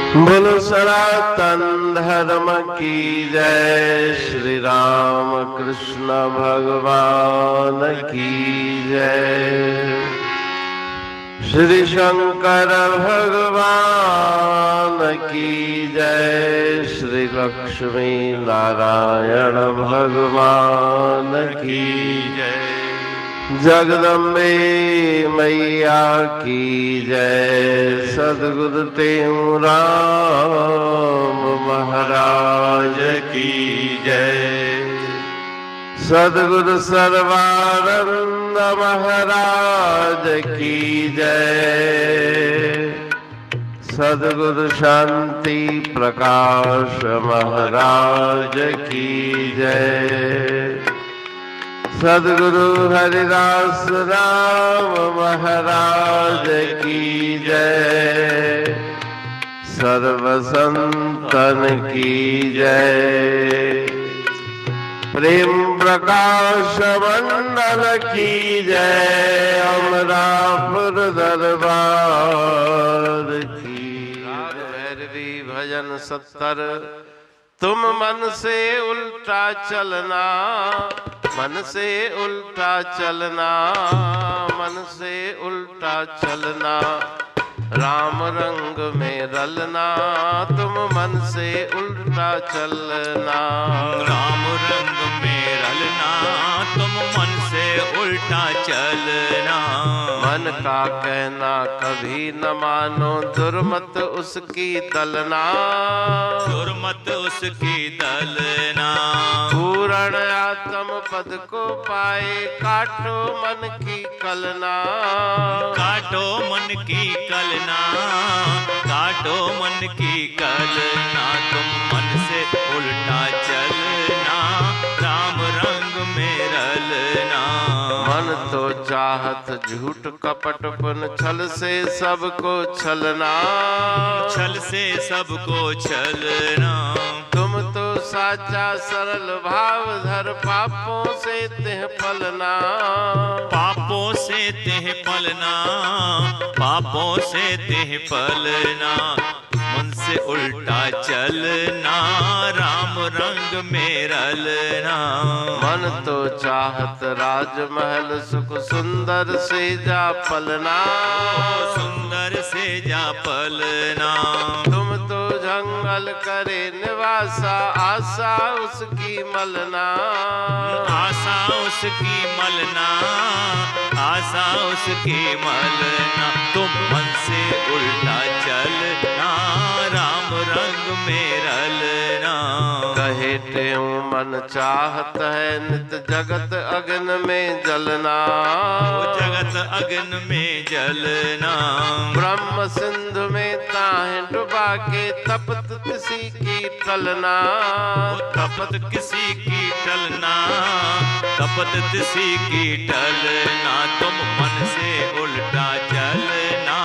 बोलो सनातन धर्म की जय। श्री राम कृष्ण भगवान की जय। श्री शंकर भगवान की जय। श्री लक्ष्मी नारायण भगवान की जय। जगदम्बे मैया की जय। सद्गुरुदेव राम महाराज की जय। सद्गुरु सर्वानंद महाराज की जय। सद्गुरु शांति प्रकाश महाराज की जय। सद्गुरु हरिदास राम महाराज की जय। सर्व संतन की जय। प्रेम प्रकाश मंडल की जय। अमरापुर दरबार की राग भैरवी भजन 70। तुम मन से उल्टा चलना, मन से उल्टा चलना, मन से उल्टा चलना, राम रंग में रलना। तुम मन से उल्टा चलना, राम रंग में रलना। तुम मन से उल्टा चलना। मन का कहना कभी न मानो, दुर्मत उसकी दलना, दुर्मत उसकी दलना। पूर्ण आत्म पद को पाए, काटो मन की कलना, काटो मन की कलना, काटो मन की कलना। तुम मन से उल्टा चलना, राम रंग में रलना। मन तो चाहत झूठ कपट पुन, छल से सबको छलना, छल से सबको छलना। तुम तो साचा सरल भाव धर, पापों से तेह पलना, पापों से तेह पलना, पापों से तेह पलना। मन से उल्टा चलना, राम रंग में रलना। मन तो चाहत राजमहल सुख, सुंदर से जा पलना, सुंदर से जा पलना। तुम तो जंगल करे निवासा, आशा उसकी मलना, आशा उसकी मलना, आशा उसकी मलना। तुम मन से उल्टा चलना, राम रंग में रलना। कहे त्यों मन चाहत है, नित जगत अग्न में जलना, वो जगत अग्न में जलना। ब्रह्म सिंधु में ताहे डुबा के, तपत किसी की टलना, वो तपत किसी की टलना, तपत किसी की टलना। तुम मन से उल्टा चलना,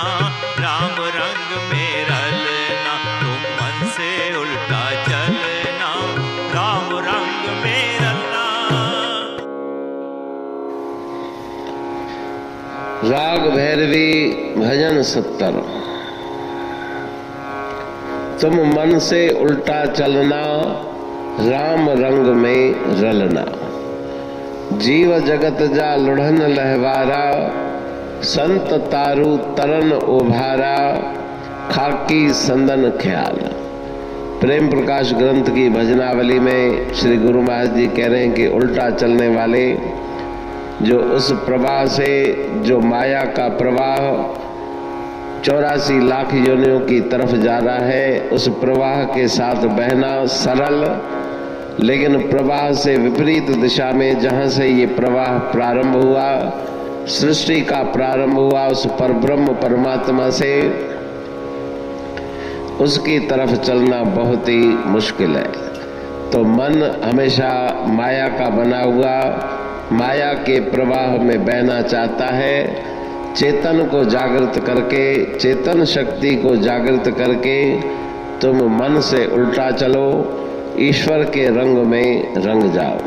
राम रंग में रलना। तुम मन से उल्टा चलना, राम रंग में रलना। राग भैरवी भजन 70। तुम मन से उल्टा चलना, राम रंग में रलना। जीव जगत जा लुढ़न लहवारा, संत तारू तरन उभारा, खाकी संदन ख्याल। प्रेम प्रकाश ग्रंथ की भजनावली में श्री गुरु महाराज जी कह रहे हैं कि उल्टा चलने वाले, जो उस प्रवाह से, जो माया का प्रवाह 84 लाख योनियों की तरफ जा रहा है, उस प्रवाह के साथ बहना सरल, लेकिन प्रवाह से विपरीत दिशा में, जहां से ये प्रवाह प्रारंभ हुआ, सृष्टि का प्रारंभ हुआ, उस परब्रह्म परमात्मा से, उसकी तरफ चलना बहुत ही मुश्किल है। तो मन हमेशा माया का बना हुआ, माया के प्रवाह में बहना चाहता है। चेतन को जागृत करके, चेतन शक्ति को जागृत करके तुम मन से उल्टा चलो, ईश्वर के रंग में रंग जाओ।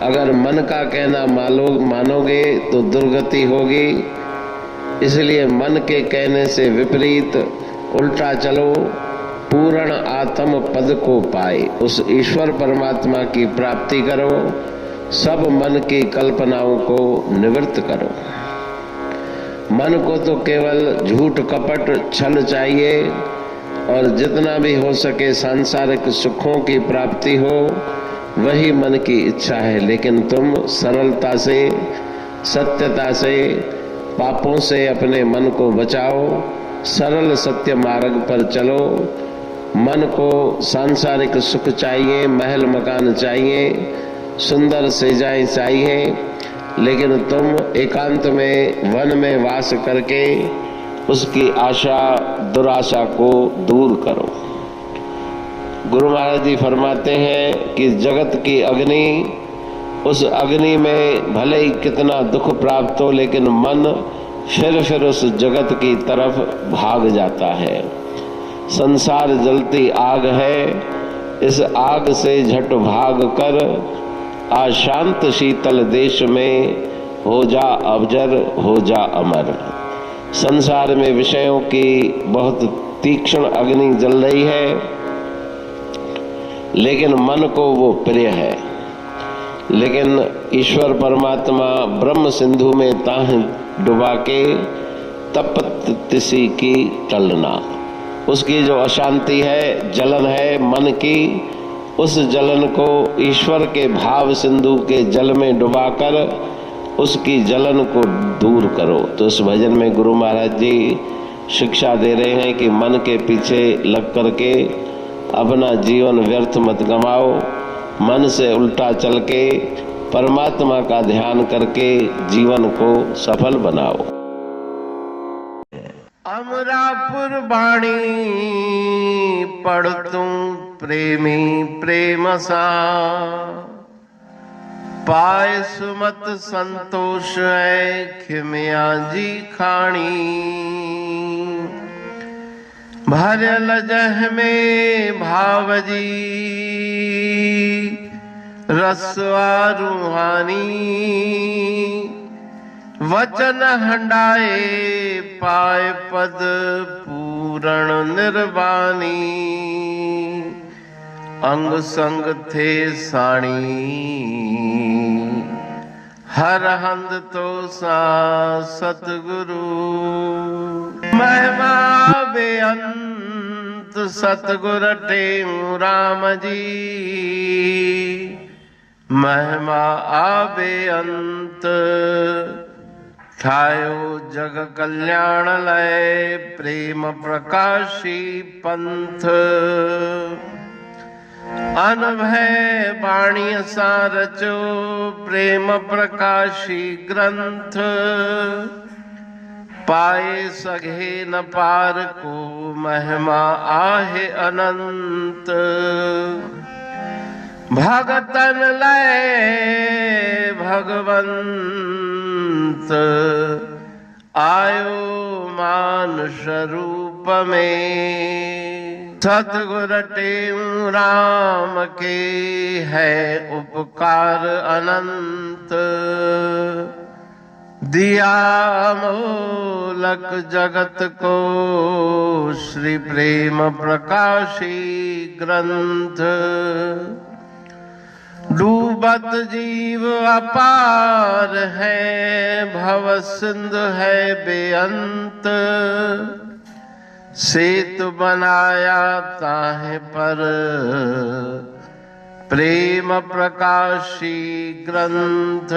अगर मन का कहना मानोगे तो दुर्गति होगी। इसलिए मन के कहने से विपरीत उल्टा चलो, पूर्ण आत्म पद को पाए, उस ईश्वर परमात्मा की प्राप्ति करो। सब मन की कल्पनाओं को निवृत्त करो। मन को तो केवल झूठ कपट छल चाहिए और जितना भी हो सके सांसारिक सुखों की प्राप्ति हो, वही मन की इच्छा है। लेकिन तुम सरलता से, सत्यता से, पापों से अपने मन को बचाओ। सरल सत्य मार्ग पर चलो। मन को सांसारिक सुख चाहिए, महल मकान चाहिए, सुंदर सेजाएं चाहिए, लेकिन तुम एकांत में वन में वास करके उसकी आशा दुराशा को दूर करो। गुरु महाराज जी फरमाते हैं कि जगत की अग्नि, उस अग्नि में भले ही कितना दुख प्राप्त हो, लेकिन मन फिर उस जगत की तरफ भाग जाता है। संसार जलती आग है, इस आग से झट भाग कर अशांत शीतल देश में हो जा अबजर, हो जा अमर। संसार में विषयों की बहुत तीक्ष्ण अग्नि जल रही है, लेकिन मन को वो प्रिय है। लेकिन ईश्वर परमात्मा ब्रह्म सिंधु में ताह डुबा के तपत तिसी की टलना, उसकी जो अशांति है, जलन है मन की, उस जलन को ईश्वर के भाव सिंधु के जल में डुबाकर उसकी जलन को दूर करो। तो इस भजन में गुरु महाराज जी शिक्षा दे रहे हैं कि मन के पीछे लग करके अपना जीवन व्यर्थ मत गंवाओ। मन से उल्टा चल के परमात्मा का ध्यान करके जीवन को सफल बनाओ। अमरापुर बाणी पढ़तूं प्रेमी प्रेम सा, पाए सुमत संतोष है खिमिया जी खाणी। भरल जह में भाव जी रसवा रूहानी, वचन हंडाए पाए पद पूर्ण निर्वाणी। अंग संग थे साणी हर हंद तो सा सतगुरु। महिमा बेअंत सतगुर टेऊ राम जी, महिमा आबे अंत ठायो जग कल्याण लय प्रेम प्रकाशी पंथ। अनभय बाणी सारचो प्रेम प्रकाशी ग्रंथ, पाए सघे न पार को महिमा आहे अनंत। भगतन लय भगवंत आयो मानुष रूप में। सतगुर टेऊ राम के है उपकार अनंत, दिया मोलक जगत को श्री प्रेम प्रकाशी ग्रंथ। डूबत जीव अपार है भव सिंध है बेअंत, सेतु बनाया ताहे पर प्रेम प्रकाशी ग्रंथ।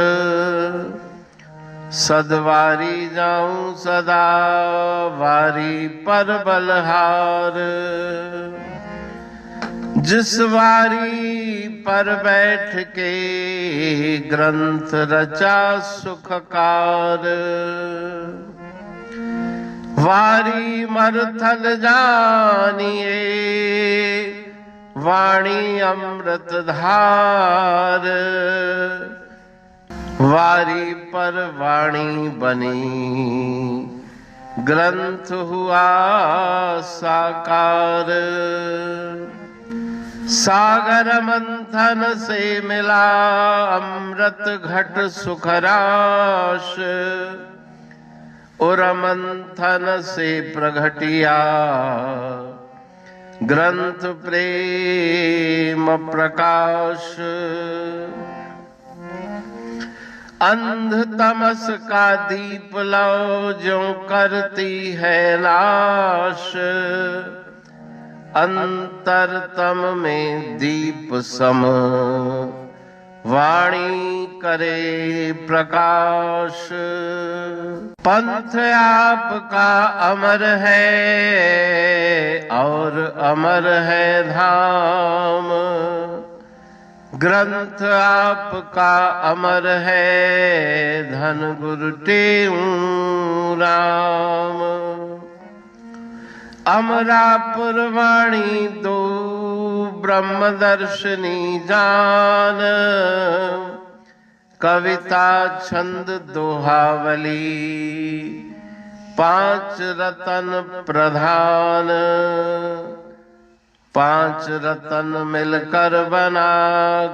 सदवारी जाऊं सदा वारी पर बलहार, जिस वारी पर बैठ के ग्रंथ रचा सुखकार। वारी मरथल जानिए वाणी अमृत धार, वारी पर वाणी बनी ग्रंथ हुआ साकार। सागर मंथन से मिला अमृत घट सुखराश, उर मंथन से प्रगटिया ग्रंथ प्रेम प्रकाश, अंध तमस का दीप लो जो करती है नाश, अंतरतम में दीप सम वाणी करे प्रकाश। पंथ आपका अमर है और अमर है धाम, ग्रंथ आपका अमर है धन गुरु टेऊ राम। अमरापुर वाणी दो ब्रह्मदर्शनी जान, कविता छंद दोहावली पांच रतन प्रधान। पांच रतन मिलकर बना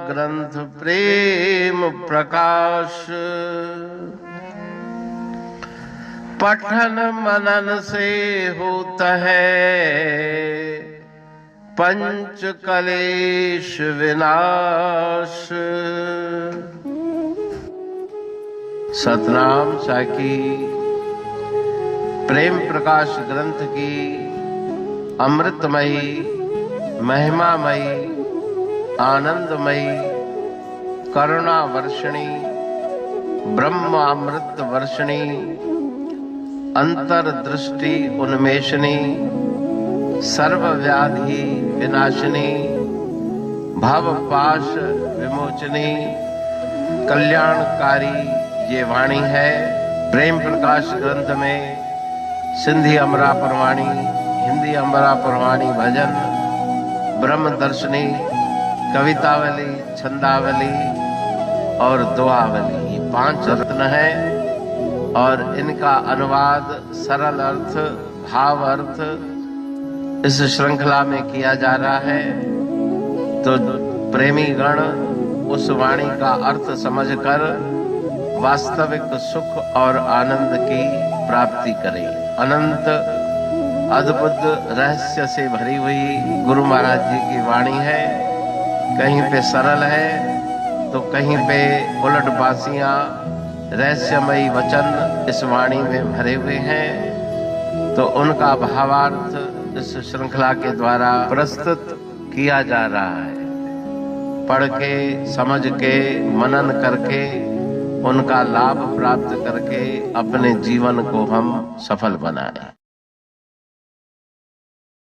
ग्रंथ प्रेम प्रकाश। पठन मनन से होता है पंच कलेश विनाश। सतनाम साखी प्रेम प्रकाश ग्रंथ की अमृतमयी महिमामयी आनंदमयी करुणा वर्षिणी ब्रह्म अमृत वर्षिणी अंतर्दृष्टि उन्मेषणी सर्व व्याधि विनाशिनी भव पाश विमोचनी कल्याणकारी ये वाणी है। प्रेम प्रकाश ग्रंथ में सिंधी अमरापुर वाणी, हिंदी अमरापुर वाणी भजन, ब्रह्म दर्शनी, कवितावली, छंदावली और दुआवली ये पांच रत्न हैं और इनका अनुवाद सरल अर्थ भाव अर्थ इस श्रृंखला में किया जा रहा है। तो प्रेमी गण उस वाणी का अर्थ समझकर वास्तविक सुख और आनंद की प्राप्ति करें। अनंत अद्भुत रहस्य से भरी हुई गुरु महाराज जी की वाणी है। कहीं पे सरल है तो कहीं पे उलट बासियां रहस्यमयी वचन इस वाणी में भरे हुए हैं। तो उनका भावार्थ इस श्रृंखला के द्वारा प्रस्तुत किया जा रहा है। पढ़ के समझ के मनन करके उनका लाभ प्राप्त करके अपने जीवन को हम सफल बनाएं।